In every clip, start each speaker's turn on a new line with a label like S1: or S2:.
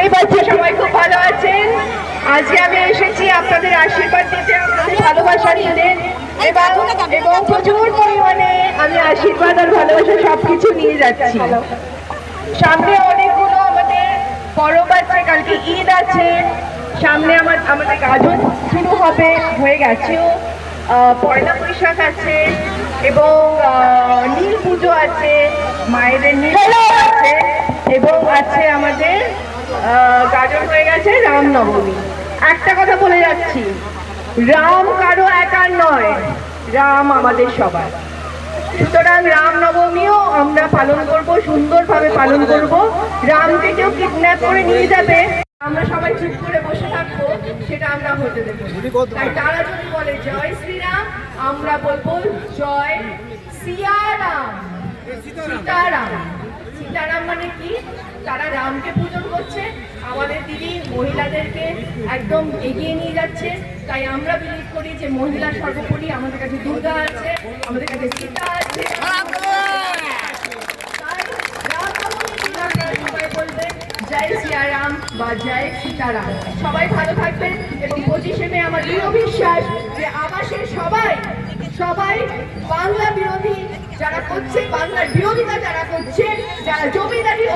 S1: বুঝতেই পারছি সবাই খুব ভালো আছেন। আজকে আমি এসেছি আপনাদের আশীর্বাদ দিতে, আপনাদের ভালোবাসা দিতে এবং প্রচুর পরিমাণে আমি আশীর্বাদ আর ভালোবাসা সবকিছু নিয়ে যাচ্ছি। সামনে অনেকগুলো আমাদের পরব আছে, কালকে ঈদ আছে, সামনে আমাদের গাজন শুরু হবে, হয়ে গেছেও, পয়লা বৈশাখ আছে এবং নীল পুজো আছে, মায়েদের নীল আছে এবং আছে আমাদের গাজন হয়ে গেছে রামনবমী। একটা কথা বলে যাচ্ছি, রাম কারো একার নয়, রাম আমাদের সবার। সুতরাং রামনবমীও আমরা পালন করব, সুন্দরভাবে পালন করব। রামকে কেউ কিডন্যাপ করে নিয়ে যাবে, আমরা সবাই চুপ করে বসে থাকবো, সেটা আমরা হতে দেবো। তাই তারা যদি বলে জয় শ্রীরাম, আমরা বলবো জয় সিয়ারাম, সীতারাম। সীতারাম মানে কি? তারা রামকে পূজন করছে, আমাদের দিদি মহিলাদেরকে একদম এগিয়ে নিয়ে যাচ্ছে। তাই আমরা বিলিভ করি যে মহিলা সর্বোপরি। আমাদের কাছে দুর্গা আছে, আমাদের কাছে সীতা আছে। সবাই বলবে জয় সিয়ারাম বা জয় সীতারাম। সবাই ভালো থাকবেন এবং 25শে মে আমার দৃঢ় বিশ্বাস যে আবাসের সবাই বাংলা বিরোধী যারা করছে, বাংলার বিরোধিতা যারা করছে, যারা জমিদারি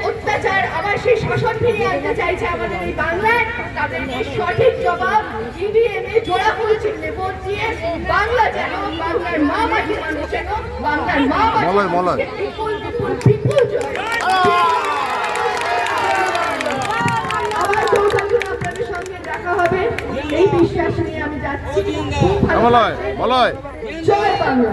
S1: অত্যাচার আবার সেই শাসন ফিরিয়ে আনতে চাইছে আমাদের এই বাংলায়, তাদেরকে সঠিক জবাব ইভিএম এ জোড়া করে চিহ্নে ভোট দিয়ে বাংলা যেন, বাংলার মা মাটির মানুষ যেন, বাংলার মা মাটির বিপুল জয়। আবার আপনাদের সঙ্গে দেখা হবে এই বিশ্বাস নিয়ে আমি যাচ্ছি। জয় বাংলা।